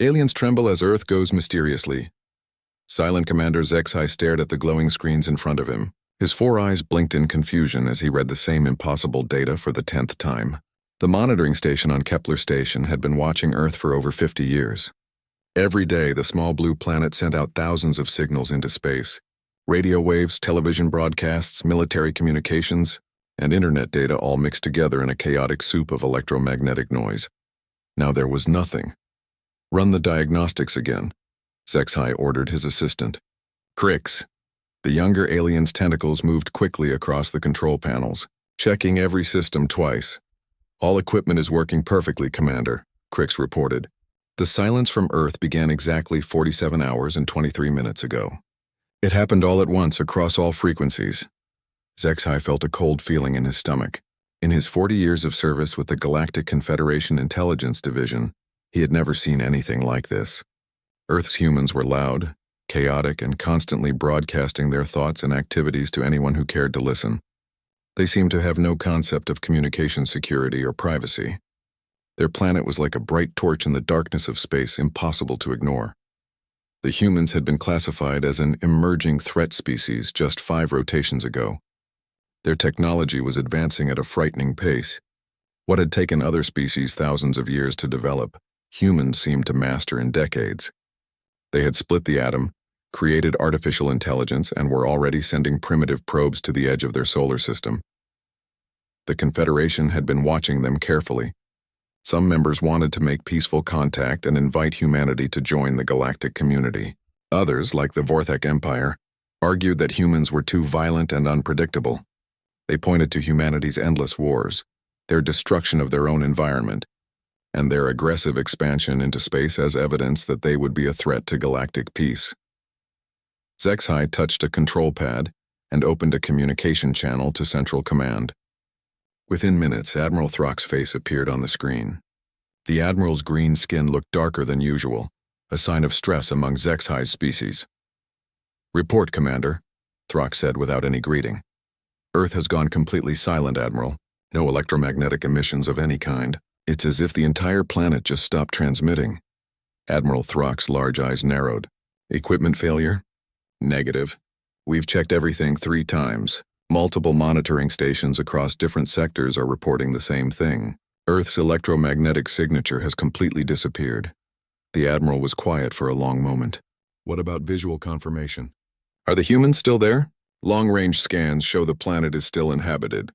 Aliens tremble as Earth goes mysteriously. Silent Commander HFY stared at the glowing screens in front of him. His 4 eyes blinked in confusion as he read the same impossible data for the 10th time. The monitoring station on Kepler Station had been watching Earth for over 50 years. Every day, the small blue planet sent out thousands of signals into space. Radio waves, television broadcasts, military communications, and internet data all mixed together in a chaotic soup of electromagnetic noise. Now there was nothing. "Run the diagnostics again," HFY ordered his assistant. Crix. The younger alien's tentacles moved quickly across the control panels, checking every system twice. "All equipment is working perfectly, Commander," Crix reported. The silence from Earth began exactly 47 hours and 23 minutes ago. It happened all at once across all frequencies. HFY felt a cold feeling in his stomach. In his 40 years of service with the Galactic Confederation Intelligence Division, he had never seen anything like this. Earth's humans were loud, chaotic, and constantly broadcasting their thoughts and activities to anyone who cared to listen. They seemed to have no concept of communication security or privacy. Their planet was like a bright torch in the darkness of space, impossible to ignore. The humans had been classified as an emerging threat species just 5 rotations ago. Their technology was advancing at a frightening pace. What had taken other species thousands of years to develop, humans seemed to master in decades. They had split the atom, created artificial intelligence, and were already sending primitive probes to the edge of their solar system. The Confederation had been watching them carefully. Some members wanted to make peaceful contact and invite humanity to join the galactic community. Others, like the Vorthak Empire, argued that humans were too violent and unpredictable. They pointed to humanity's endless wars, their destruction of their own environment, and their aggressive expansion into space as evidence that they would be a threat to galactic peace. HFY touched a control pad and opened a communication channel to Central Command. Within minutes, Admiral Throck's face appeared on the screen. The Admiral's green skin looked darker than usual, a sign of stress among HFY's species. "Report, Commander," Throck said without any greeting. "Earth has gone completely silent, Admiral. No electromagnetic emissions of any kind. It's as if the entire planet just stopped transmitting." Admiral Throck's large eyes narrowed. "Equipment failure?" "Negative. We've checked everything 3 times. Multiple monitoring stations across different sectors are reporting the same thing. Earth's electromagnetic signature has completely disappeared." The Admiral was quiet for a long moment. "What about visual confirmation? Are the humans still there? Long-range scans show the planet is still inhabited.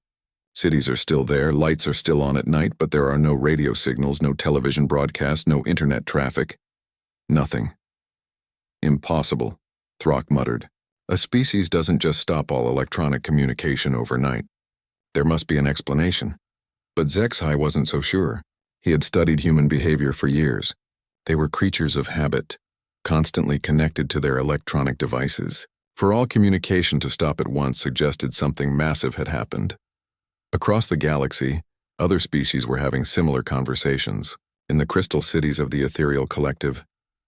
Cities are still there, lights are still on at night, but there are no radio signals, no television broadcasts, no internet traffic. Nothing." "Impossible," Throck muttered. "A species doesn't just stop all electronic communication overnight. There must be an explanation." But HFY wasn't so sure. He had studied human behavior for years. They were creatures of habit, constantly connected to their electronic devices. For all communication to stop at once suggested something massive had happened. Across the galaxy, other species were having similar conversations. In the crystal cities of the ethereal collective,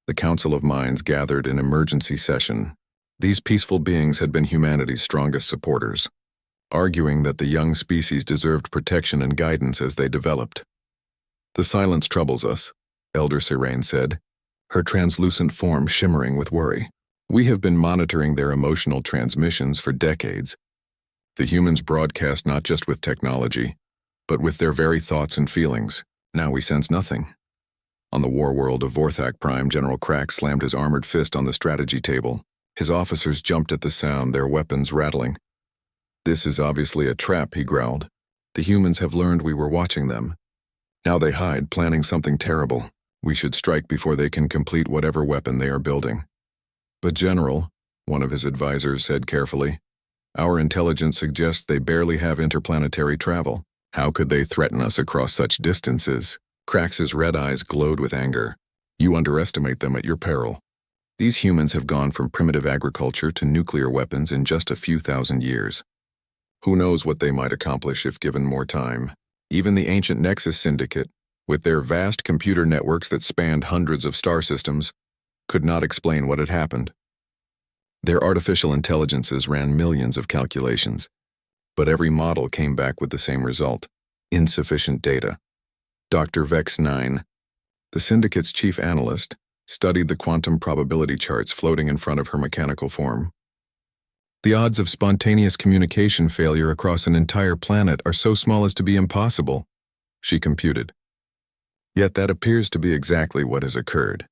the Council of Minds gathered in emergency session. These peaceful beings had been humanity's strongest supporters, arguing that the young species deserved protection and guidance as they developed. "The silence troubles us," Elder Sirene said, her translucent form shimmering with worry. "We have been monitoring their emotional transmissions for decades. The humans broadcast not just with technology, but with their very thoughts and feelings. Now we sense nothing." On the war world of Vorthak Prime, General Crack slammed his armored fist on the strategy table. His officers jumped at the sound, their weapons rattling. "This is obviously a trap," he growled. "The humans have learned we were watching them. Now they hide, planning something terrible. We should strike before they can complete whatever weapon they are building." "But General," one of his advisors said carefully, "our intelligence suggests they barely have interplanetary travel. How could they threaten us across such distances?" Crax's red eyes glowed with anger. "You underestimate them at your peril. These humans have gone from primitive agriculture to nuclear weapons in just a few thousand years. Who knows what they might accomplish if given more time? Even the ancient Nexus Syndicate, with their vast computer networks that spanned hundreds of star systems, could not explain what had happened. Their artificial intelligences ran millions of calculations, but every model came back with the same result: insufficient data. Dr. Vex 9, the Syndicate's chief analyst, studied the quantum probability charts floating in front of her mechanical form. The odds of spontaneous communication failure across an entire planet are so small as to be impossible, she computed. Yet that appears to be exactly what has occurred.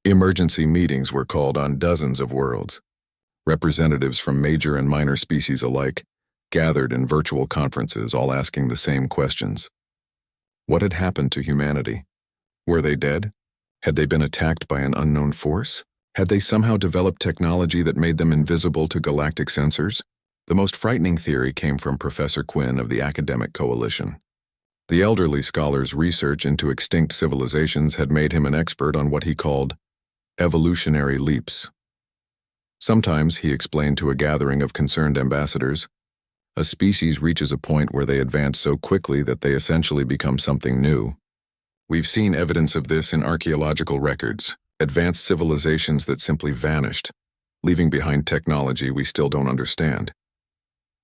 Emergency meetings were called on dozens of worlds. Representatives from major and minor species alike gathered in virtual conferences, all asking the same questions. What had happened to humanity? Were they dead? Had they been attacked by an unknown force? Had they somehow developed technology that made them invisible to galactic sensors? The most frightening theory came from Professor Quinn of the Academic Coalition. The elderly scholar's research into extinct civilizations had made him an expert on what he called evolutionary leaps. Sometimes, he explained to a gathering of concerned ambassadors, a species reaches a point where they advance so quickly that they essentially become something new. We've seen evidence of this in archaeological records, advanced civilizations that simply vanished, leaving behind technology we still don't understand.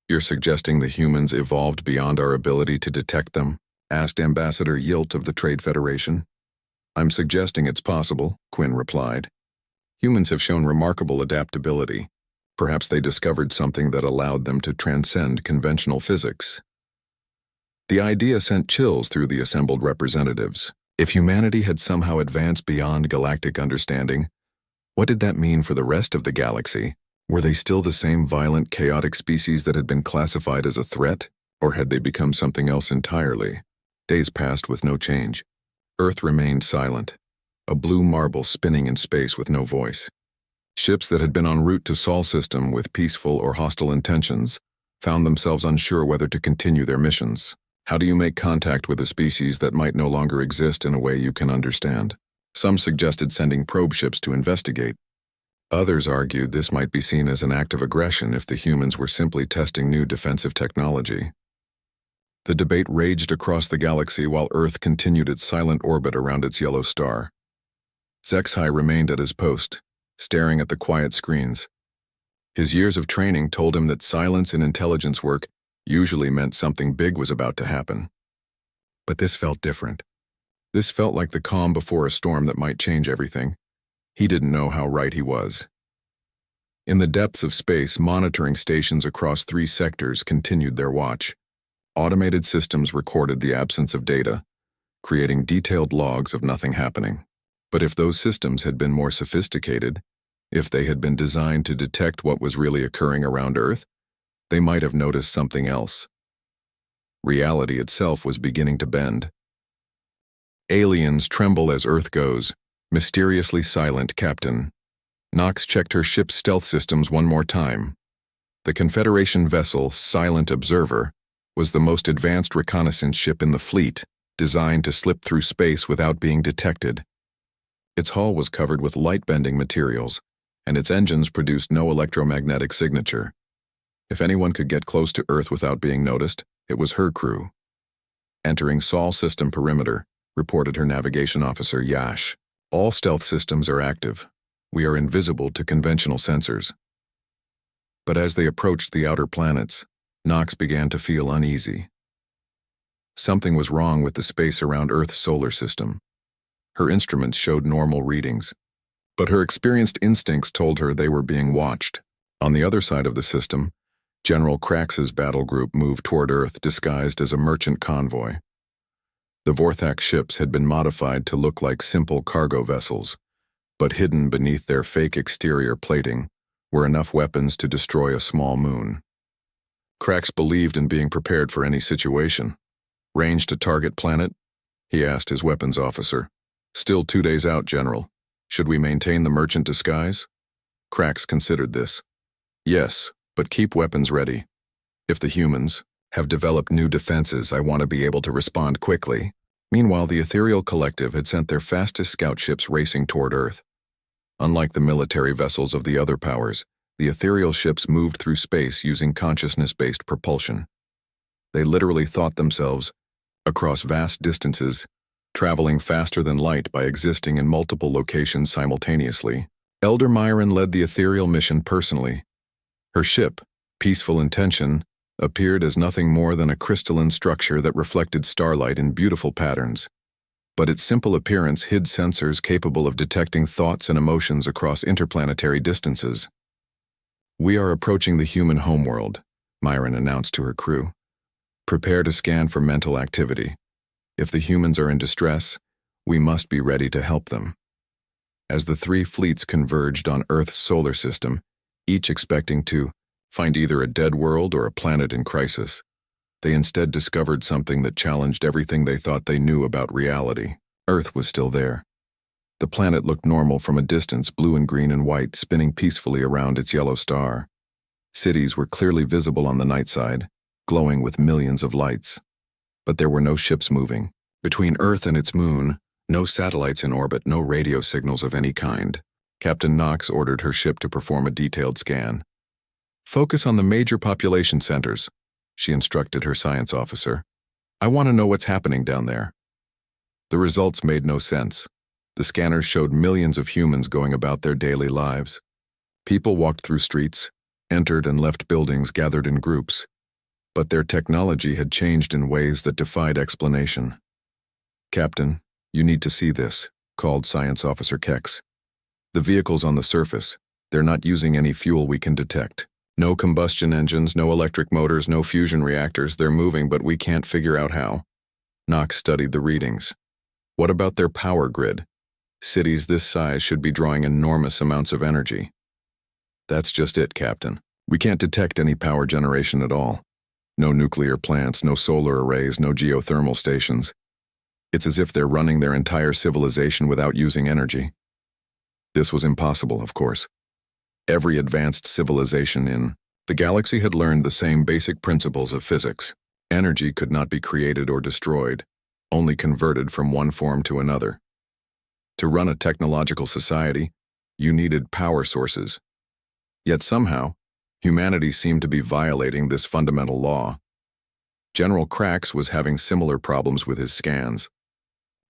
You're suggesting the humans evolved beyond our ability to detect them? Asked Ambassador Yilt of the Trade Federation. I'm suggesting it's possible, Quinn replied. Humans have shown remarkable adaptability. Perhaps they discovered something that allowed them to transcend conventional physics. The idea sent chills through the assembled representatives. If humanity had somehow advanced beyond galactic understanding, what did that mean for the rest of the galaxy? Were they still the same violent, chaotic species that had been classified as a threat, or had they become something else entirely? Days passed with no change. Earth remained silent, a blue marble spinning in space with no voice. Ships that had been en route to Sol system with peaceful or hostile intentions found themselves unsure whether to continue their missions. How do you make contact with a species that might no longer exist in a way you can understand? Some suggested sending probe ships to investigate. Others argued this might be seen as an act of aggression if the humans were simply testing new defensive technology. The debate raged across the galaxy while Earth continued its silent orbit around its yellow star. Zexhai remained at his post, staring at the quiet screens. His years of training told him that silence in intelligence work usually meant something big was about to happen. But this felt different. This felt like the calm before a storm that might change everything. He didn't know how right he was. In the depths of space, monitoring stations across 3 sectors continued their watch. Automated systems recorded the absence of data, creating detailed logs of nothing happening. But if those systems had been more sophisticated, if they had been designed to detect what was really occurring around Earth, they might have noticed something else. Reality itself was beginning to bend. Aliens tremble as Earth goes. Mysteriously silent, Captain. Knox checked her ship's stealth systems one more time. The Confederation vessel, Silent Observer, was the most advanced reconnaissance ship in the fleet, designed to slip through space without being detected. Its hull was covered with light-bending materials, and its engines produced no electromagnetic signature. If anyone could get close to Earth without being noticed, it was her crew. Entering Sol system perimeter, reported her navigation officer, Yash. All stealth systems are active. We are invisible to conventional sensors. But as they approached the outer planets, Knox began to feel uneasy. Something was wrong with the space around Earth's solar system. Her instruments showed normal readings, but her experienced instincts told her they were being watched. On the other side of the system, General Krax's battle group moved toward Earth disguised as a merchant convoy. The Vorthak ships had been modified to look like simple cargo vessels, but hidden beneath their fake exterior plating were enough weapons to destroy a small moon. Krax believed in being prepared for any situation. Range to target planet? He asked his weapons officer. Still 2 days out, General. Should we maintain the merchant disguise? Krax considered this. Yes, but keep weapons ready. If the humans have developed new defenses, I want to be able to respond quickly. Meanwhile, the Ethereal Collective had sent their fastest scout ships racing toward Earth. Unlike the military vessels of the other powers, the ethereal ships moved through space using consciousness-based propulsion. They literally thought themselves across vast distances, traveling faster than light by existing in multiple locations simultaneously. Elder Myron led the ethereal mission personally. Her ship, Peaceful Intention, appeared as nothing more than a crystalline structure that reflected starlight in beautiful patterns. but its simple appearance hid sensors capable of detecting thoughts and emotions across interplanetary distances. "We are approaching the human homeworld," Myron announced to her crew. "Prepare to scan for mental activity. If the humans are in distress, we must be ready to help them." As the three fleets converged on Earth's solar system, each expecting to find either a dead world or a planet in crisis, they instead discovered something that challenged everything they thought they knew about reality. Earth was still there. The planet looked normal from a distance, blue and green and white, spinning peacefully around its yellow star. Cities were clearly visible on the night side, glowing with millions of lights. But there were no ships moving. Between Earth and its moon, no satellites in orbit, no radio signals of any kind. Captain Knox ordered her ship to perform a detailed scan. "Focus on the major population centers," she instructed her science officer. "I want to know what's happening down there." The results made no sense. The scanners showed millions of humans going about their daily lives. People walked through streets, entered and left buildings, gathered in groups. But their technology had changed in ways that defied explanation. "Captain, you need to see this," called Science Officer Kex. "The vehicles on the surface, they're not using any fuel we can detect. No combustion engines, no electric motors, no fusion reactors. They're moving, but we can't figure out how." Knox studied the readings. "What about their power grid? Cities this size should be drawing enormous amounts of energy." "That's just it, Captain. We can't detect any power generation at all. No nuclear plants, no solar arrays, no geothermal stations. It's as if they're running their entire civilization without using energy." This was impossible, of course. Every advanced civilization in the galaxy had learned the same basic principles of physics. Energy could not be created or destroyed, only converted from one form to another. To run a technological society, you needed power sources. Yet somehow, humanity seemed to be violating this fundamental law. General Krax was having similar problems with his scans.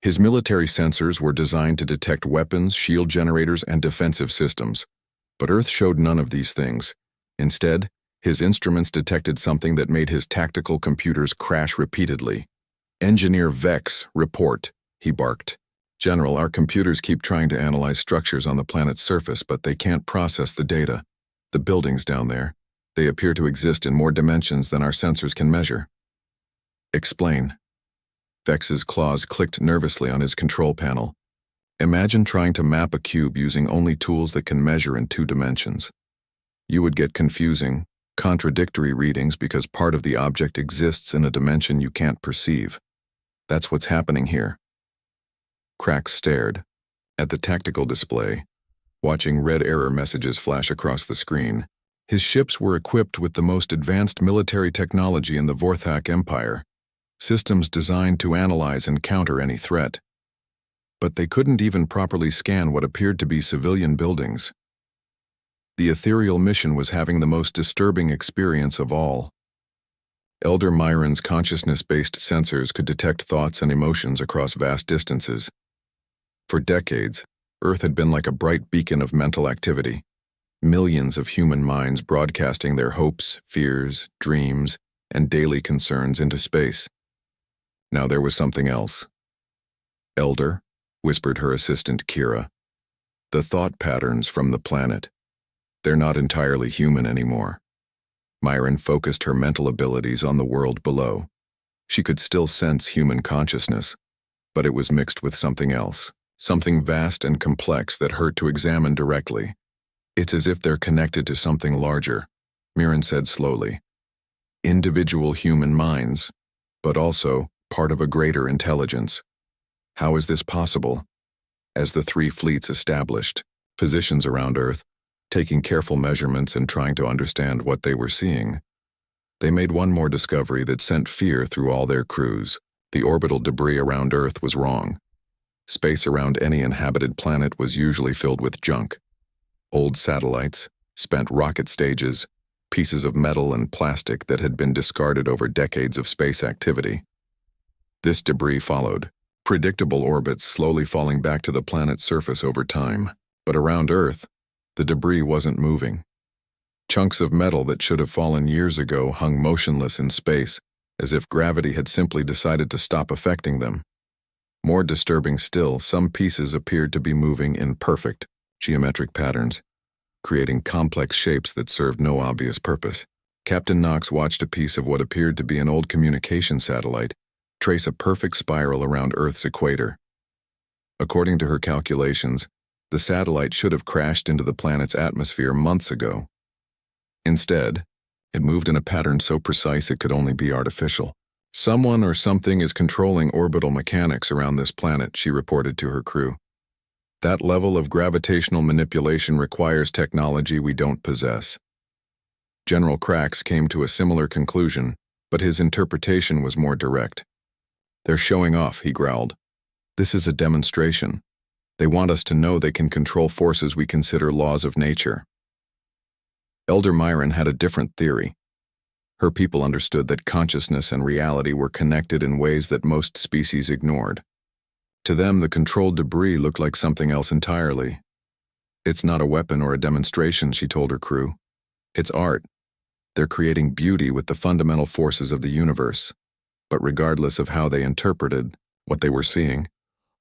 His military sensors were designed to detect weapons, shield generators, and defensive systems. But Earth showed none of these things. Instead, his instruments detected something that made his tactical computers crash repeatedly. "Engineer Vex, report," he barked. "General, our computers keep trying to analyze structures on the planet's surface, but they can't process the data. The buildings down there, they appear to exist in more dimensions than our sensors can measure." "Explain." Vex's claws clicked nervously on his control panel. "Imagine trying to map a cube using only tools that can measure in 2 dimensions. You would get confusing, contradictory readings because part of the object exists in a dimension you can't perceive. That's what's happening here." Krax stared at the tactical display, watching red error messages flash across the screen. His ships were equipped with the most advanced military technology in the Vorthak Empire, systems designed to analyze and counter any threat. But they couldn't even properly scan what appeared to be civilian buildings. The ethereal mission was having the most disturbing experience of all. Elder Myron's consciousness-based sensors could detect thoughts and emotions across vast distances. For decades, Earth had been like a bright beacon of mental activity. Millions of human minds broadcasting their hopes, fears, dreams, and daily concerns into space. Now there was something else. "Elder," whispered her assistant Kira. "The thought patterns from the planet. They're not entirely human anymore." Myron focused her mental abilities on the world below. She could still sense human consciousness, but it was mixed with something else, something vast and complex that hurt to examine directly. "It's as if they're connected to something larger," Myron said slowly. "Individual human minds, but also part of a greater intelligence. How is this possible?" As the 3 fleets established positions around Earth, taking careful measurements and trying to understand what they were seeing, they made one more discovery that sent fear through all their crews. The orbital debris around Earth was wrong. Space around any inhabited planet was usually filled with junk. Old satellites, spent rocket stages, pieces of metal and plastic that had been discarded over decades of space activity. This debris followed, predictable orbits slowly falling back to the planet's surface over time. But around Earth, the debris wasn't moving. Chunks of metal that should have fallen years ago hung motionless in space, as if gravity had simply decided to stop affecting them. More disturbing still, some pieces appeared to be moving in perfect, geometric patterns, creating complex shapes that served no obvious purpose. Captain Knox watched a piece of what appeared to be an old communication satellite trace a perfect spiral around Earth's equator. According to her calculations, the satellite should have crashed into the planet's atmosphere months ago. Instead, it moved in a pattern so precise it could only be artificial. Someone or something is controlling orbital mechanics around this planet, she reported to her crew. That level of gravitational manipulation requires technology we don't possess. General Krax came to a similar conclusion, but his interpretation was more direct. They're showing off, he growled. This is a demonstration. They want us to know they can control forces we consider laws of nature. Elder Myron had a different theory. Her people understood that consciousness and reality were connected in ways that most species ignored. To them, the controlled debris looked like something else entirely. It's not a weapon or a demonstration, she told her crew. It's art. They're creating beauty with the fundamental forces of the universe. But regardless of how they interpreted what they were seeing,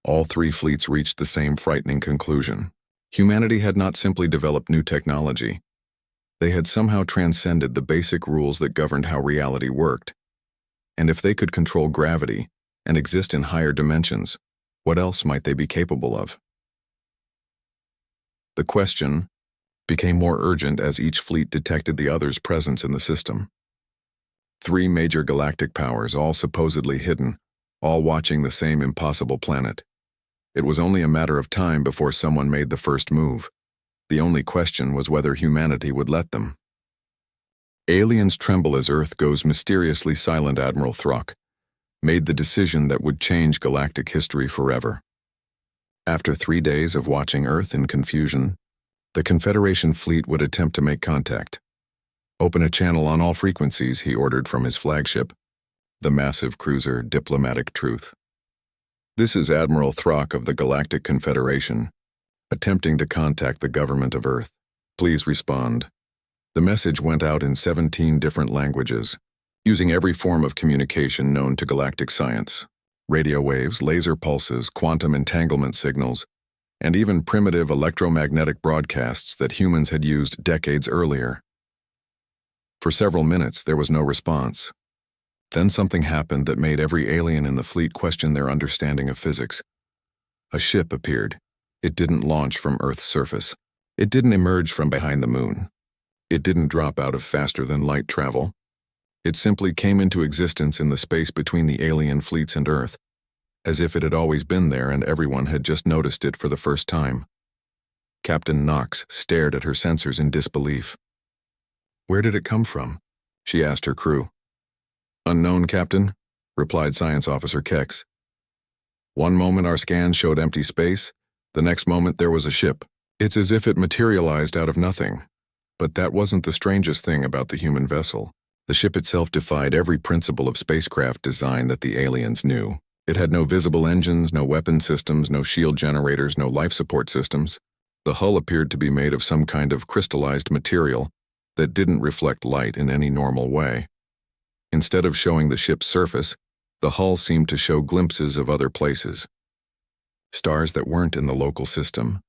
all three fleets reached the same frightening conclusion. Humanity had not simply developed new technology. They had somehow transcended the basic rules that governed how reality worked. And if they could control gravity and exist in higher dimensions, what else might they be capable of? The question became more urgent as each fleet detected the other's presence in the system. Three major galactic powers, all supposedly hidden, all watching the same impossible planet. It was only a matter of time before someone made the first move. The only question was whether humanity would let them. Aliens tremble as Earth goes mysteriously silent. Admiral Throck made the decision that would change galactic history forever. After 3 days of watching Earth in confusion, the Confederation fleet would attempt to make contact. Open a channel on all frequencies, he ordered from his flagship, the massive cruiser Diplomatic Truth. This is Admiral Throck of the Galactic Confederation, attempting to contact the government of Earth. Please respond. The message went out in 17 different languages, using every form of communication known to galactic science. Radio waves, laser pulses, quantum entanglement signals, and even primitive electromagnetic broadcasts that humans had used decades earlier. For several minutes, there was no response. Then something happened that made every alien in the fleet question their understanding of physics. A ship appeared. It didn't launch from Earth's surface. It didn't emerge from behind the moon. It didn't drop out of faster-than-light travel. It simply came into existence in the space between the alien fleets and Earth, as if it had always been there and everyone had just noticed it for the first time. Captain Knox stared at her sensors in disbelief. Where did it come from? She asked her crew. Unknown, Captain, replied Science Officer Kex. One moment our scans showed empty space, the next moment there was a ship. It's as if it materialized out of nothing. But that wasn't the strangest thing about the human vessel. The ship itself defied every principle of spacecraft design that the aliens knew. It had no visible engines, no weapon systems, no shield generators, no life support systems. The hull appeared to be made of some kind of crystallized material that didn't reflect light in any normal way. Instead of showing the ship's surface, the hull seemed to show glimpses of other places. Stars that weren't in the local system,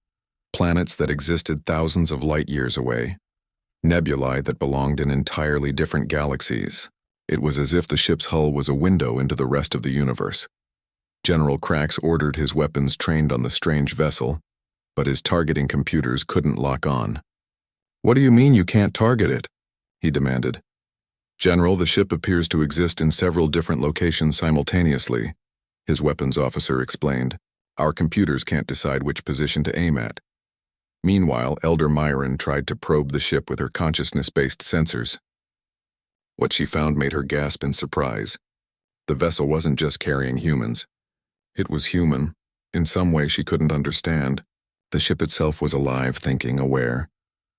planets that existed thousands of light years away, nebulae that belonged in entirely different galaxies. It was as if the ship's hull was a window into the rest of the universe. General Krax ordered his weapons trained on the strange vessel, but his targeting computers couldn't lock on. What do you mean you can't target it? He demanded. General, the ship appears to exist in several different locations simultaneously, his weapons officer explained. Our computers can't decide which position to aim at. Meanwhile, Elder Myron tried to probe the ship with her consciousness-based sensors. What she found made her gasp in surprise. The vessel wasn't just carrying humans. It was human, in some way she couldn't understand. The ship itself was alive, thinking, aware.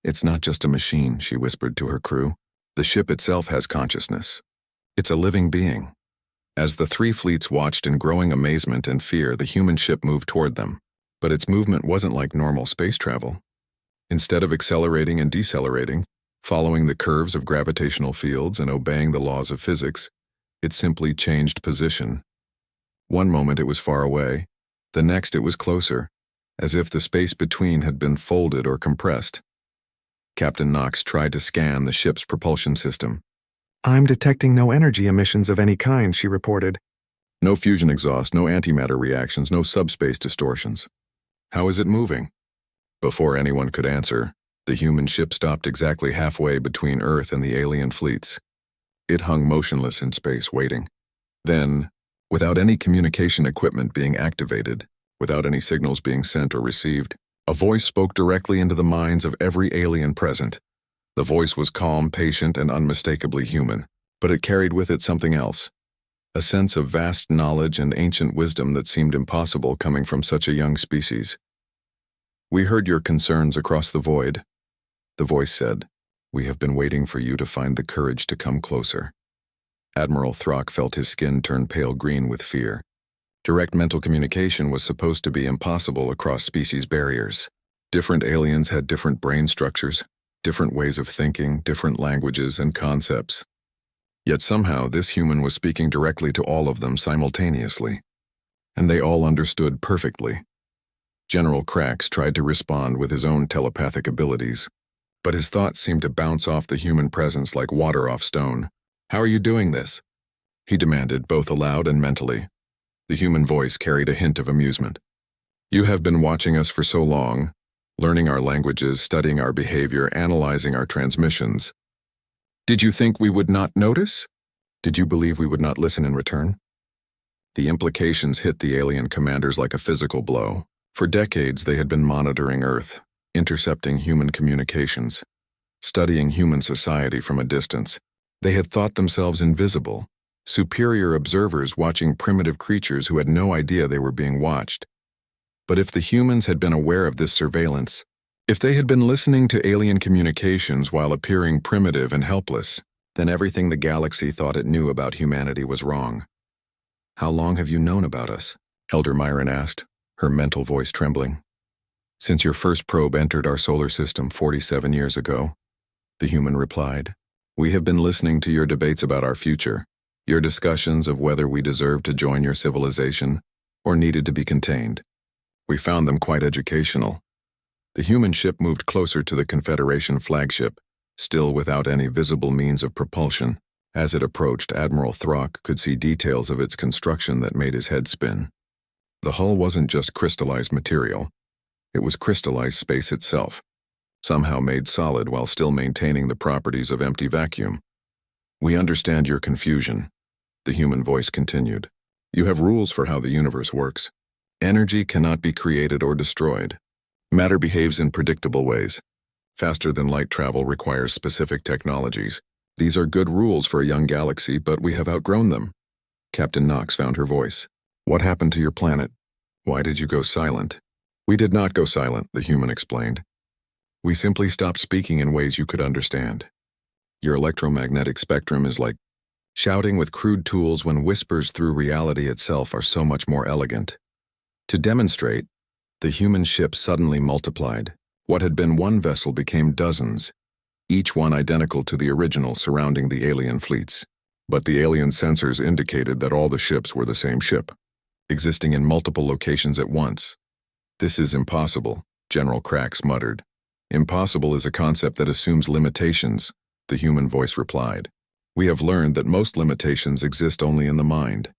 It's not just a machine, she whispered to her crew. The ship itself has consciousness. It's a living being. As the three fleets watched in growing amazement and fear, the human ship moved toward them. But its movement wasn't like normal space travel. Instead of accelerating and decelerating, following the curves of gravitational fields and obeying the laws of physics, it simply changed position. One moment it was far away, the next it was closer, as if the space between had been folded or compressed. Captain Knox tried to scan the ship's propulsion system. "I'm detecting no energy emissions of any kind," she reported. No fusion exhaust, no antimatter reactions, no subspace distortions. How is it moving? Before anyone could answer, the human ship stopped exactly halfway between Earth and the alien fleets. It hung motionless in space, waiting. Then, without any communication equipment being activated, without any signals being sent or received, a voice spoke directly into the minds of every alien present. The voice was calm, patient, and unmistakably human, but it carried with it something else. A sense of vast knowledge and ancient wisdom that seemed impossible coming from such a young species. "We heard your concerns across the void," the voice said. "We have been waiting for you to find the courage to come closer." Admiral Throck felt his skin turn pale green with fear. Direct mental communication was supposed to be impossible across species barriers. Different aliens had different brain structures, different ways of thinking, different languages and concepts. Yet somehow this human was speaking directly to all of them simultaneously. And they all understood perfectly. General Krax tried to respond with his own telepathic abilities, but his thoughts seemed to bounce off the human presence like water off stone. "How are you doing this?" he demanded, both aloud and mentally. The human voice carried a hint of amusement. "You have been watching us for so long, learning our languages, studying our behavior, analyzing our transmissions. Did you think we would not notice? Did you believe we would not listen in return?" The implications hit the alien commanders like a physical blow. For decades they had been monitoring Earth, intercepting human communications, studying human society from a distance. They had thought themselves invisible, superior observers watching primitive creatures who had no idea they were being watched. But if the humans had been aware of this surveillance, if they had been listening to alien communications while appearing primitive and helpless, then everything the galaxy thought it knew about humanity was wrong. "How long have you known about us?" Elder Myron asked, her mental voice trembling. "Since your first probe entered our solar system 47 years ago," the human replied. "We have been listening to your debates about our future, your discussions of whether we deserved to join your civilization or needed to be contained. We found them quite educational." The human ship moved closer to the Confederation flagship, still without any visible means of propulsion. As it approached, Admiral Throck could see details of its construction that made his head spin. The hull wasn't just crystallized material. It was crystallized space itself, somehow made solid while still maintaining the properties of empty vacuum. "We understand your confusion," the human voice continued. "You have rules for how the universe works. Energy cannot be created or destroyed. Matter behaves in predictable ways. Faster-than-light travel requires specific technologies. These are good rules for a young galaxy, but we have outgrown them." Captain Knox found her voice. "What happened to your planet? Why did you go silent?" "We did not go silent," the human explained. "We simply stopped speaking in ways you could understand. Your electromagnetic spectrum is like shouting with crude tools when whispers through reality itself are so much more elegant." To demonstrate, the human ship suddenly multiplied. What had been one vessel became dozens, each one identical to the original surrounding the alien fleets. But the alien sensors indicated that all the ships were the same ship, existing in multiple locations at once. "This is impossible," General Krax muttered. "Impossible is a concept that assumes limitations," the human voice replied. "We have learned that most limitations exist only in the mind."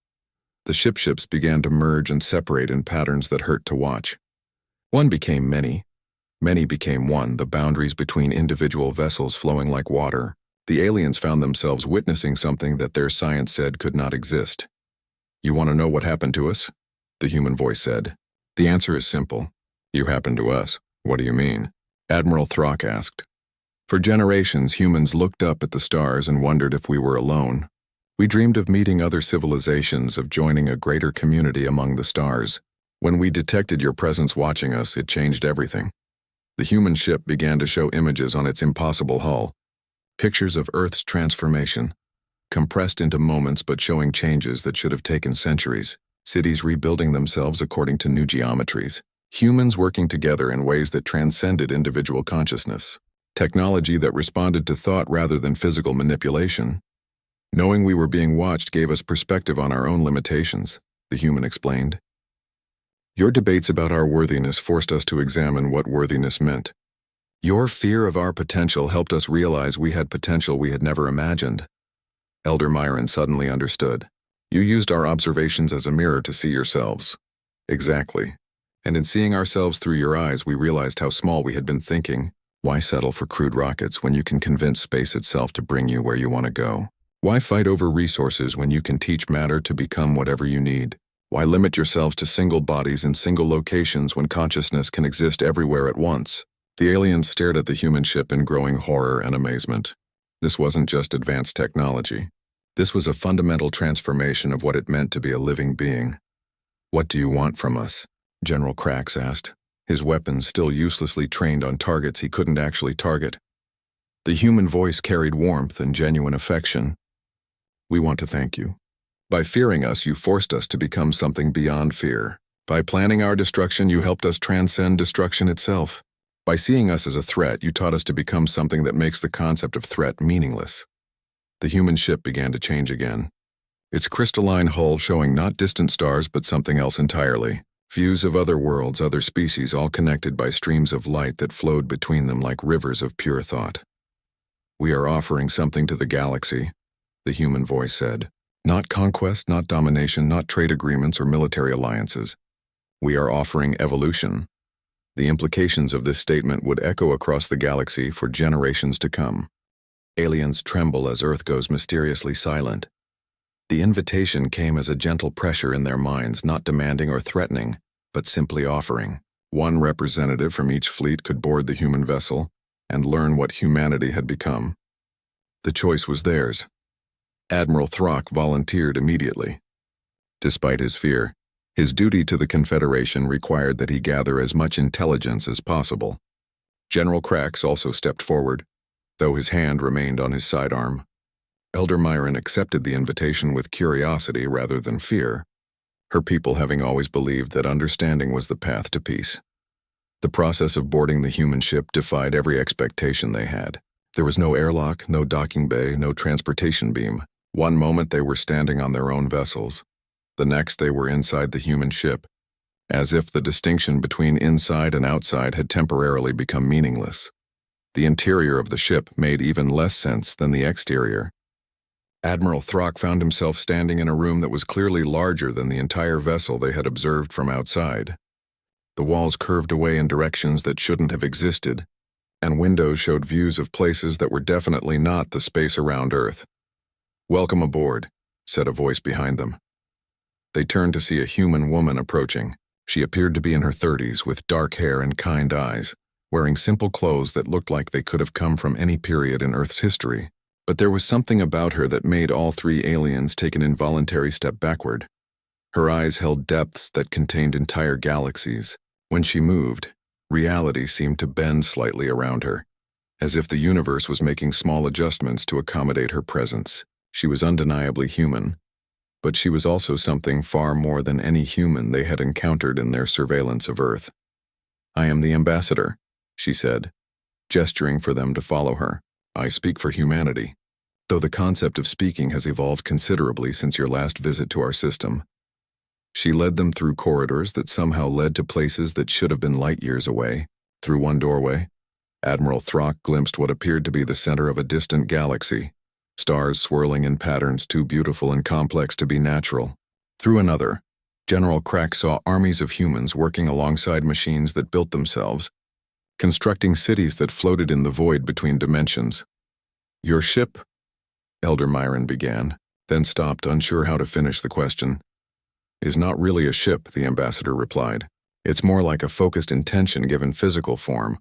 The ships began to merge and separate in patterns that hurt to watch. One became many. Many became one, the boundaries between individual vessels flowing like water. The aliens found themselves witnessing something that their science said could not exist. "You want to know what happened to us?" the human voice said. "The answer is simple. You happened to us." "What do you mean?" Admiral Throck asked. "For generations, humans looked up at the stars and wondered if we were alone. We dreamed of meeting other civilizations, of joining a greater community among the stars. When we detected your presence watching us, it changed everything." The human ship began to show images on its impossible hull, pictures of Earth's transformation, compressed into moments but showing changes that should have taken centuries, cities rebuilding themselves according to new geometries, humans working together in ways that transcended individual consciousness, technology that responded to thought rather than physical manipulation. Knowing we were being watched gave us perspective on our own limitations. the human explained. Your debates about our worthiness forced us to examine what worthiness meant. Your fear of our potential helped us realize we had potential we had never imagined. Elder Myron suddenly understood. You used our observations as a mirror to see yourselves. Exactly. And in seeing ourselves through your eyes, we realized how small we had been thinking. Why settle for crude rockets when you can convince space itself to bring you where you want to go? Why fight over resources when you can teach matter to become whatever you need? Why limit yourselves to single bodies in single locations when consciousness can exist everywhere at once? The aliens stared at the human ship in growing horror and amazement. This wasn't just advanced technology. This was a fundamental transformation of what it meant to be a living being. What do you want from us? General Krax asked, his weapons still uselessly trained on targets he couldn't actually target. The human voice carried warmth and genuine affection. We want to thank you. By fearing us, you forced us to become something beyond fear. By planning our destruction, you helped us transcend destruction itself. By seeing us as a threat, you taught us to become something that makes the concept of threat meaningless. The human ship began to change again. Its crystalline hull showing not distant stars but something else entirely. Views of other worlds, other species, all connected by streams of light that flowed between them like rivers of pure thought. We are offering something to the galaxy, the human voice said. Not conquest, not domination, not trade agreements or military alliances. We are offering evolution. The implications of this statement would echo across the galaxy for generations to come. Aliens tremble as Earth goes mysteriously silent. The invitation came as a gentle pressure in their minds, not demanding or threatening, but simply offering. One representative from each fleet could board the human vessel and learn what humanity had become. The choice was theirs. Admiral Throck volunteered immediately. Despite his fear, his duty to the Confederation required that he gather as much intelligence as possible. General Krax also stepped forward, though his hand remained on his sidearm. Elder Myron accepted the invitation with curiosity rather than fear, her people having always believed that understanding was the path to peace. The process of boarding the human ship defied every expectation they had. There was no airlock, no docking bay, no transportation beam. One moment they were standing on their own vessels. The next they were inside the human ship, as if the distinction between inside and outside had temporarily become meaningless. The interior of the ship made even less sense than the exterior. Admiral Throck found himself standing in a room that was clearly larger than the entire vessel they had observed from outside. The walls curved away in directions that shouldn't have existed, and windows showed views of places that were definitely not the space around Earth. "Welcome aboard," said a voice behind them. They turned to see a human woman approaching. She appeared to be in her 30s, with dark hair and kind eyes, wearing simple clothes that looked like they could have come from any period in Earth's history. But there was something about her that made all three aliens take an involuntary step backward. Her eyes held depths that contained entire galaxies. When she moved, reality seemed to bend slightly around her, as if the universe was making small adjustments to accommodate her presence. She was undeniably human, but she was also something far more than any human they had encountered in their surveillance of Earth. "I am the ambassador," she said, gesturing for them to follow her. "I speak for humanity. Though the concept of speaking has evolved considerably since your last visit to our system." She led them through corridors that somehow led to places that should have been light years away. Through one doorway, Admiral Throck glimpsed what appeared to be the center of a distant galaxy, stars swirling in patterns too beautiful and complex to be natural. Through another, General Krax saw armies of humans working alongside machines that built themselves, constructing cities that floated in the void between dimensions. "Your ship?" Elder Myron began, then stopped, unsure how to finish the question. "Is not really a ship," the ambassador replied. "It's more like a focused intention given physical form.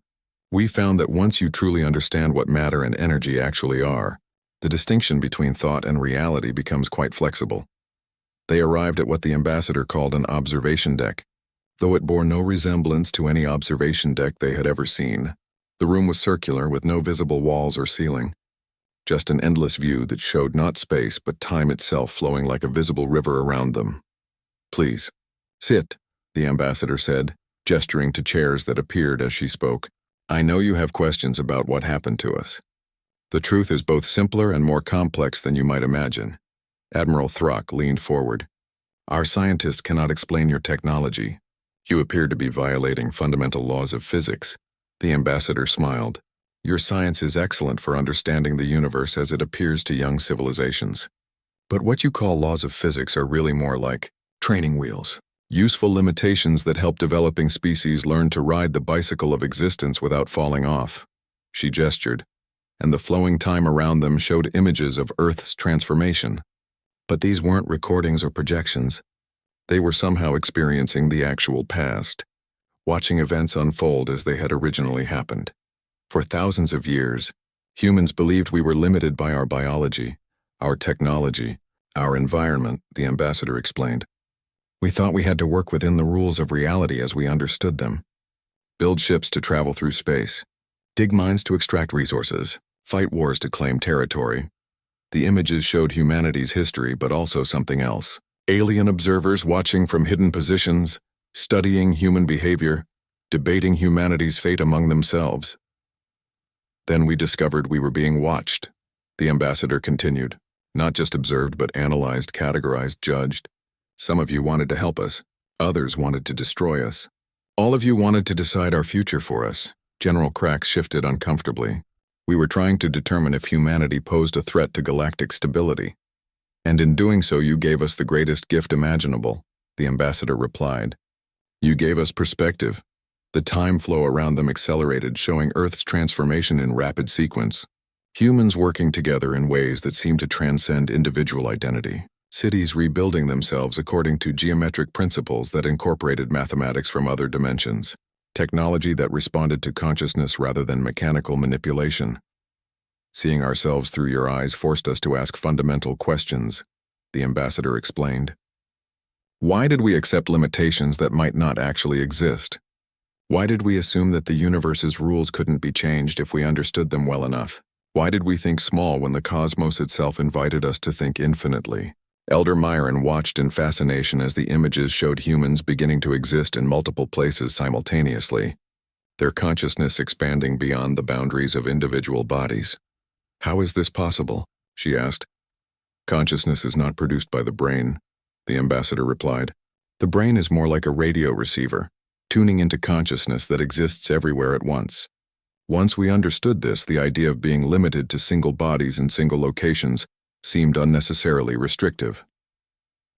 We found that once you truly understand what matter and energy actually are, the distinction between thought and reality becomes quite flexible." They arrived at what the ambassador called an observation deck. Though it bore no resemblance to any observation deck they had ever seen, the room was circular with no visible walls or ceiling. Just an endless view that showed not space but time itself flowing like a visible river around them. "Please, sit," the ambassador said, gesturing to chairs that appeared as she spoke. "I know you have questions about what happened to us. The truth is both simpler and more complex than you might imagine." Admiral Throck leaned forward. Our scientists cannot explain your technology. You appear to be violating fundamental laws of physics. The ambassador smiled. Your science is excellent for understanding the universe as it appears to young civilizations. But what you call laws of physics are really more like training wheels. Useful limitations that help developing species learn to ride the bicycle of existence without falling off. She gestured, and the flowing time around them showed images of Earth's transformation. But these weren't recordings or projections. They were somehow experiencing the actual past, watching events unfold as they had originally happened. For thousands of years, humans believed we were limited by our biology, our technology, our environment, the ambassador explained. We thought we had to work within the rules of reality as we understood them. Build ships to travel through space, dig mines to extract resources, fight wars to claim territory. The images showed humanity's history, but also something else. Alien observers watching from hidden positions, studying human behavior, debating humanity's fate among themselves. Then we discovered we were being watched, the ambassador continued. Not just observed, but analyzed, categorized, judged. Some of you wanted to help us. Others wanted to destroy us. All of you wanted to decide our future for us. General Crack shifted uncomfortably. We were trying to determine if humanity posed a threat to galactic stability. And in doing so, you gave us the greatest gift imaginable, the ambassador replied. You gave us perspective. The time flow around them accelerated, showing Earth's transformation in rapid sequence. Humans working together in ways that seemed to transcend individual identity. Cities rebuilding themselves according to geometric principles that incorporated mathematics from other dimensions. Technology that responded to consciousness rather than mechanical manipulation. Seeing ourselves through your eyes forced us to ask fundamental questions, the ambassador explained. Why did we accept limitations that might not actually exist? Why did we assume that the universe's rules couldn't be changed if we understood them well enough? Why did we think small when the cosmos itself invited us to think infinitely? Elder Myron watched in fascination as the images showed humans beginning to exist in multiple places simultaneously, their consciousness expanding beyond the boundaries of individual bodies. How is this possible? She asked. Consciousness is not produced by the brain, the ambassador replied. The brain is more like a radio receiver, tuning into consciousness that exists everywhere at once. Once we understood this, the idea of being limited to single bodies in single locations seemed unnecessarily restrictive.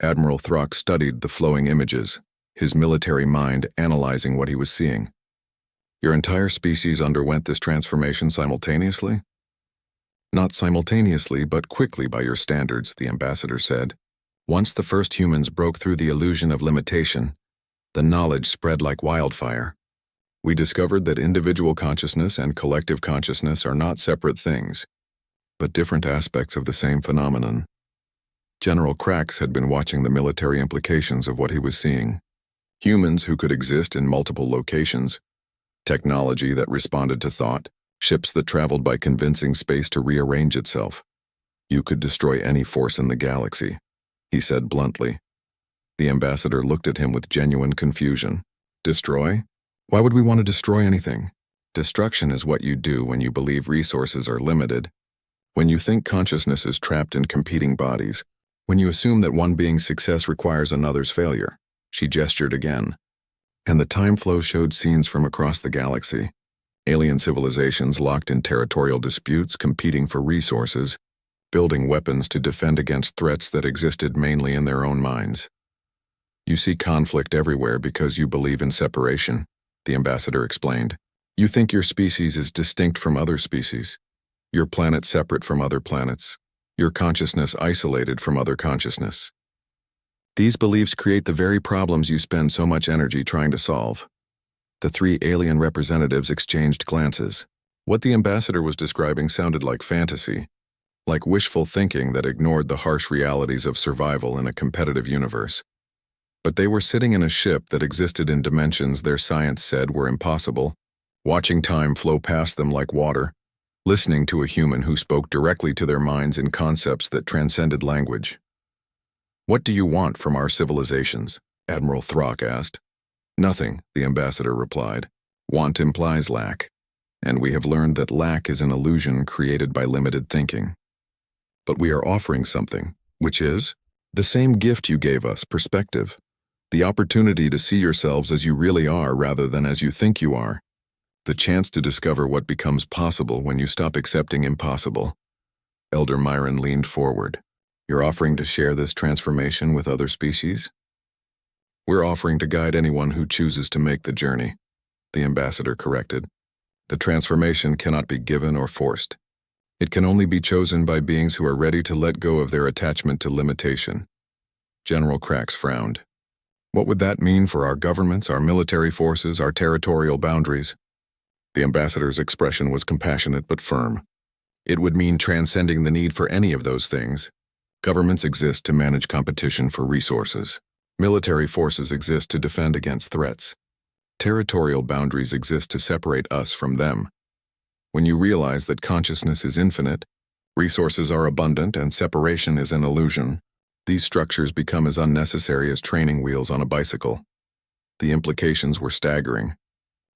Admiral Throck studied the flowing images, his military mind analyzing what he was seeing. Your entire species underwent this transformation simultaneously? Not simultaneously, but quickly by your standards, the ambassador said. Once the first humans broke through the illusion of limitation, the knowledge spread like wildfire. We discovered that individual consciousness and collective consciousness are not separate things, but different aspects of the same phenomenon. General Krax had been watching the military implications of what he was seeing. Humans who could exist in multiple locations, technology that responded to thought, ships that traveled by convincing space to rearrange itself. You could destroy any force in the galaxy, he said bluntly. The ambassador looked at him with genuine confusion. Destroy? Why would we want to destroy anything? Destruction is what you do when you believe resources are limited. When you think consciousness is trapped in competing bodies, when you assume that one being's success requires another's failure. She gestured again. And the time flow showed scenes from across the galaxy. Alien civilizations locked in territorial disputes, competing for resources, building weapons to defend against threats that existed mainly in their own minds. You see conflict everywhere because you believe in separation, the ambassador explained. You think your species is distinct from other species, your planet separate from other planets, your consciousness isolated from other consciousness. These beliefs create the very problems you spend so much energy trying to solve. The three alien representatives exchanged glances. What the ambassador was describing sounded like fantasy, like wishful thinking that ignored the harsh realities of survival in a competitive universe. But they were sitting in a ship that existed in dimensions their science said were impossible, watching time flow past them like water, listening to a human who spoke directly to their minds in concepts that transcended language. What do you want from our civilizations? Admiral Throck asked. Nothing, the ambassador replied. Want implies lack, and we have learned that lack is an illusion created by limited thinking. But we are offering something, which is? The same gift you gave us, perspective. The opportunity to see yourselves as you really are rather than as you think you are. The chance to discover what becomes possible when you stop accepting impossible. Elder Myron leaned forward. You're offering to share this transformation with other species? We're offering to guide anyone who chooses to make the journey, the ambassador corrected. The transformation cannot be given or forced. It can only be chosen by beings who are ready to let go of their attachment to limitation. General Krax frowned. What would that mean for our governments, our military forces, our territorial boundaries? The ambassador's expression was compassionate but firm. It would mean transcending the need for any of those things. Governments exist to manage competition for resources. Military forces exist to defend against threats. Territorial boundaries exist to separate us from them. When you realize that consciousness is infinite, resources are abundant, and separation is an illusion, these structures become as unnecessary as training wheels on a bicycle. The implications were staggering.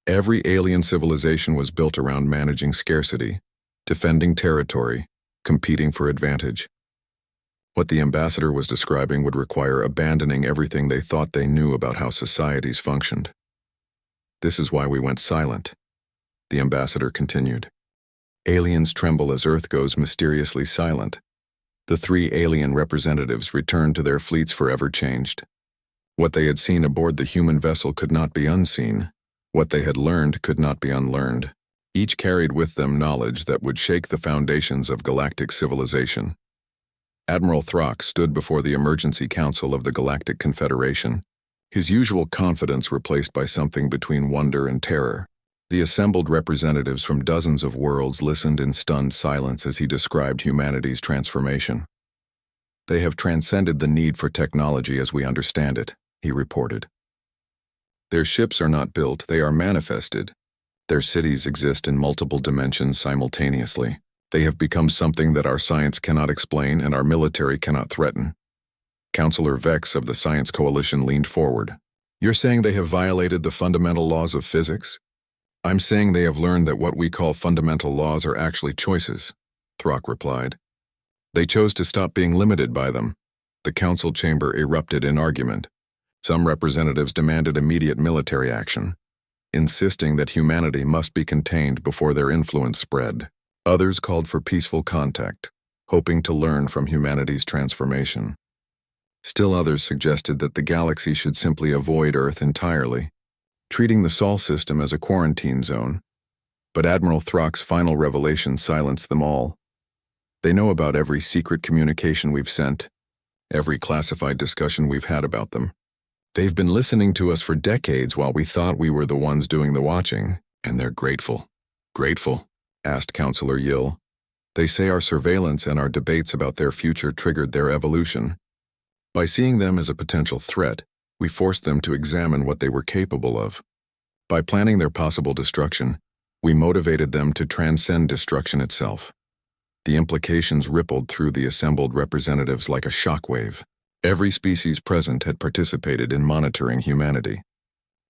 Every alien civilization was built around managing scarcity, defending territory, competing for advantage. What the ambassador was describing would require abandoning everything they thought they knew about how societies functioned. This is why we went silent, the ambassador continued. Aliens tremble as Earth goes mysteriously silent. The 3 alien representatives returned to their fleets forever changed. What they had seen aboard the human vessel could not be unseen. What they had learned could not be unlearned. Each carried with them knowledge that would shake the foundations of galactic civilization. Admiral Throck stood before the Emergency Council of the Galactic Confederation, his usual confidence replaced by something between wonder and terror. The assembled representatives from dozens of worlds listened in stunned silence as he described humanity's transformation. They have transcended the need for technology as we understand it, he reported. Their ships are not built, they are manifested. Their cities exist in multiple dimensions simultaneously. They have become something that our science cannot explain and our military cannot threaten. Counselor Vex of the Science Coalition leaned forward. You're saying they have violated the fundamental laws of physics? I'm saying they have learned that what we call fundamental laws are actually choices, Throck replied. They chose to stop being limited by them. The council chamber erupted in argument. Some representatives demanded immediate military action, insisting that humanity must be contained before their influence spread. Others called for peaceful contact, hoping to learn from humanity's transformation. Still others suggested that the galaxy should simply avoid Earth entirely, treating the Sol system as a quarantine zone. But Admiral Throck's final revelation silenced them all. They know about every secret communication we've sent, every classified discussion we've had about them. They've been listening to us for decades while we thought we were the ones doing the watching, and they're grateful. Grateful? Asked Counselor Yill. They say our surveillance and our debates about their future triggered their evolution. By seeing them as a potential threat, we forced them to examine what they were capable of. By planning their possible destruction, we motivated them to transcend destruction itself. The implications rippled through the assembled representatives like a shockwave. Every species present had participated in monitoring humanity.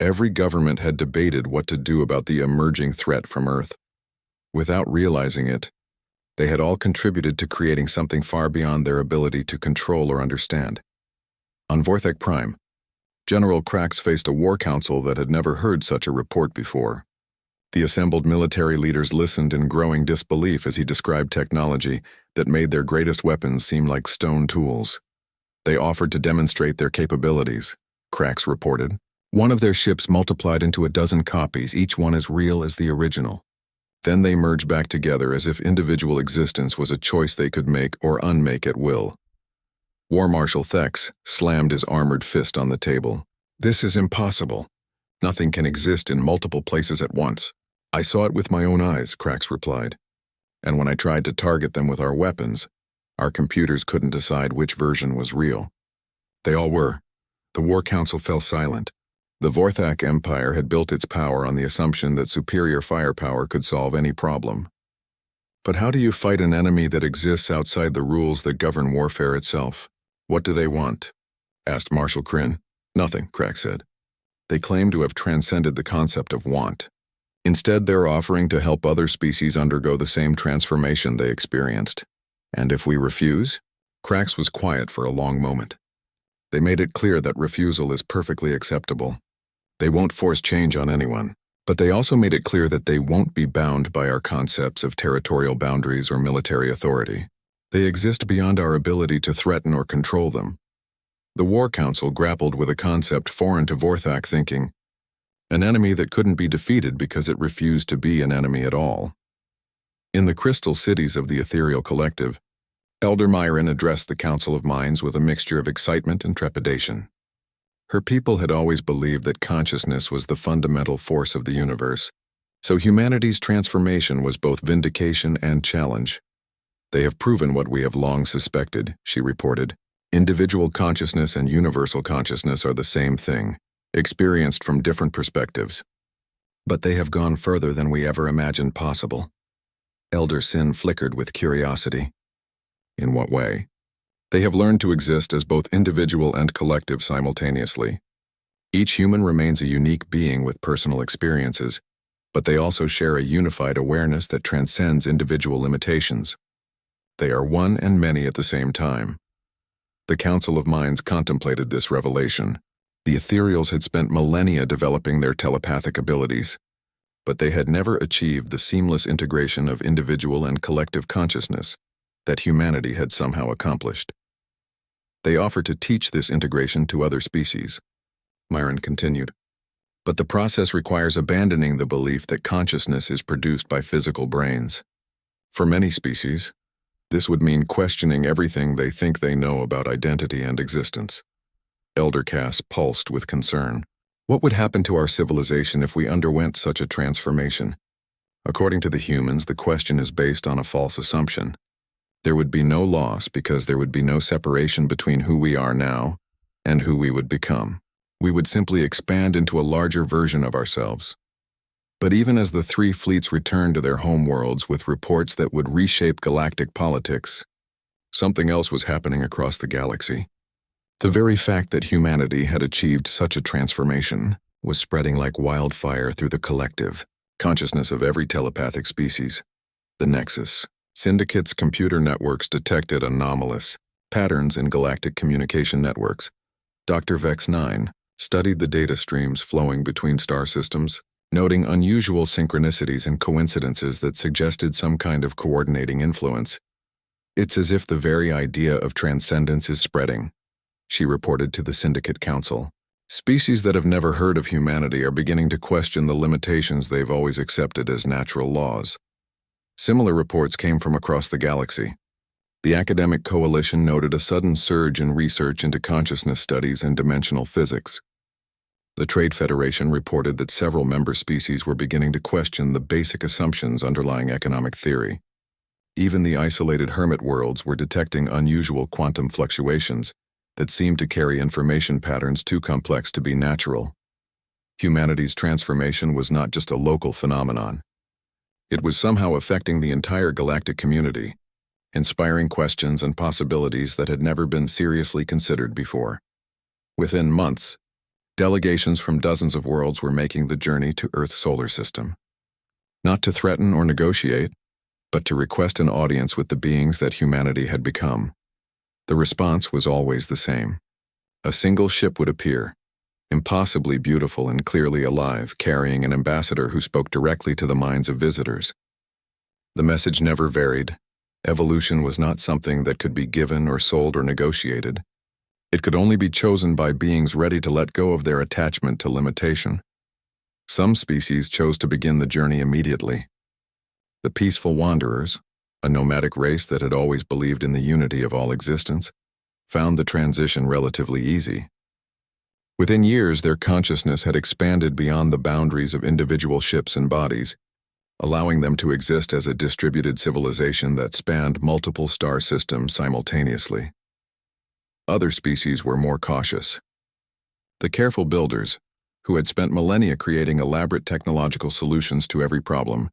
Every government had debated what to do about the emerging threat from Earth. Without realizing it, they had all contributed to creating something far beyond their ability to control or understand. On Vorthek Prime, General Krax faced a war council that had never heard such a report before. The assembled military leaders listened in growing disbelief as he described technology that made their greatest weapons seem like stone tools. They offered to demonstrate their capabilities, Krax reported. One of their ships multiplied into a dozen copies, each one as real as the original. Then they merged back together as if individual existence was a choice they could make or unmake at will. War Marshal Thex slammed his armored fist on the table. This is impossible. Nothing can exist in multiple places at once. I saw it with my own eyes, Krax replied. And when I tried to target them with our weapons, our computers couldn't decide which version was real. They all were. The War Council fell silent. The Vorthak Empire had built its power on the assumption that superior firepower could solve any problem. But how do you fight an enemy that exists outside the rules that govern warfare itself? What do they want? Asked Marshal Kryn. Nothing, Krax said. They claim to have transcended the concept of want. Instead, they're offering to help other species undergo the same transformation they experienced. And if we refuse? Krax was quiet for a long moment. They made it clear that refusal is perfectly acceptable. They won't force change on anyone, but they also made it clear that they won't be bound by our concepts of territorial boundaries or military authority. They exist beyond our ability to threaten or control them. The War Council grappled with a concept foreign to Vorthak thinking, an enemy that couldn't be defeated because it refused to be an enemy at all. In the crystal cities of the ethereal collective, Elder Myron addressed the Council of Minds with a mixture of excitement and trepidation. Her people had always believed that consciousness was the fundamental force of the universe, so humanity's transformation was both vindication and challenge. They have proven what we have long suspected, she reported. Individual consciousness and universal consciousness are the same thing, experienced from different perspectives. But they have gone further than we ever imagined possible. Elder Sin flickered with curiosity. In what way? They have learned to exist as both individual and collective simultaneously. Each human remains a unique being with personal experiences, but they also share a unified awareness that transcends individual limitations. They are one and many at the same time. The Council of Minds contemplated this revelation. The ethereals had spent millennia developing their telepathic abilities, but they had never achieved the seamless integration of individual and collective consciousness that humanity had somehow accomplished. They offered to teach this integration to other species, Myron continued. But the process requires abandoning the belief that consciousness is produced by physical brains. For many species, this would mean questioning everything they think they know about identity and existence. Elder Cass pulsed with concern. What would happen to our civilization if we underwent such a transformation? According to the humans, the question is based on a false assumption. There would be no loss because there would be no separation between who we are now and who we would become. We would simply expand into a larger version of ourselves. But even as the three fleets returned to their home worlds with reports that would reshape galactic politics, something else was happening across the galaxy. The very fact that humanity had achieved such a transformation was spreading like wildfire through the collective consciousness of every telepathic species. The Nexus. Syndicate's computer networks detected anomalous patterns in galactic communication networks. Dr. Vex 9 studied the data streams flowing between star systems, noting unusual synchronicities and coincidences that suggested some kind of coordinating influence. It's as if the very idea of transcendence is spreading, she reported to the Syndicate Council. Species that have never heard of humanity are beginning to question the limitations they've always accepted as natural laws. Similar reports came from across the galaxy. The academic coalition noted a sudden surge in research into consciousness studies and dimensional physics. The Trade Federation reported that several member species were beginning to question the basic assumptions underlying economic theory. Even the isolated hermit worlds were detecting unusual quantum fluctuations that seemed to carry information patterns too complex to be natural. Humanity's transformation was not just a local phenomenon. It was somehow affecting the entire galactic community, inspiring questions and possibilities that had never been seriously considered before. Within months, delegations from dozens of worlds were making the journey to Earth's solar system. Not to threaten or negotiate, but to request an audience with the beings that humanity had become. The response was always the same. A single ship would appear, impossibly beautiful and clearly alive, carrying an ambassador who spoke directly to the minds of visitors. The message never varied. Evolution was not something that could be given or sold or negotiated. It could only be chosen by beings ready to let go of their attachment to limitation. Some species chose to begin the journey immediately. The peaceful wanderers, a nomadic race that had always believed in the unity of all existence, found the transition relatively easy. Within years, their consciousness had expanded beyond the boundaries of individual ships and bodies, allowing them to exist as a distributed civilization that spanned multiple star systems simultaneously. Other species were more cautious. The careful builders, who had spent millennia creating elaborate technological solutions to every problem,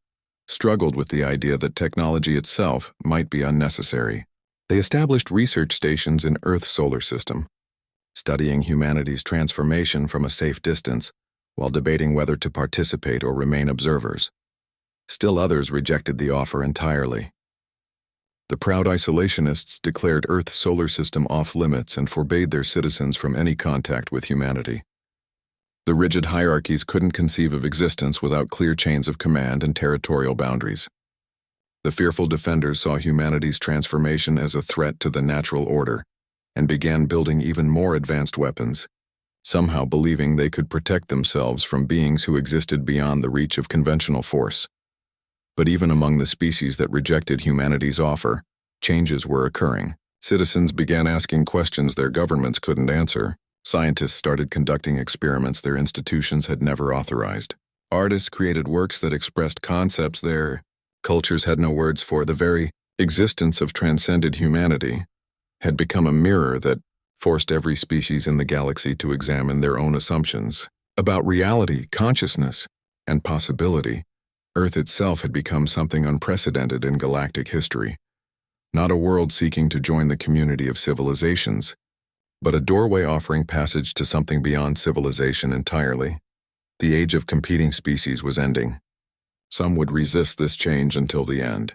struggled with the idea that technology itself might be unnecessary. They established research stations in Earth's solar system, studying humanity's transformation from a safe distance while debating whether to participate or remain observers. Still others rejected the offer entirely. The proud isolationists declared Earth's solar system off-limits and forbade their citizens from any contact with humanity. The rigid hierarchies couldn't conceive of existence without clear chains of command and territorial boundaries. The fearful defenders saw humanity's transformation as a threat to the natural order and began building even more advanced weapons, somehow believing they could protect themselves from beings who existed beyond the reach of conventional force. But even among the species that rejected humanity's offer, changes were occurring. Citizens began asking questions their governments couldn't answer. Scientists started conducting experiments their institutions had never authorized. Artists created works that expressed concepts their cultures had no words for. The very existence of transcended humanity had become a mirror that forced every species in the galaxy to examine their own assumptions about reality, consciousness, and possibility. Earth itself had become something unprecedented in galactic history. Not a world seeking to join the community of civilizations, but a doorway offering passage to something beyond civilization entirely. The age of competing species was ending. Some would resist this change until the end.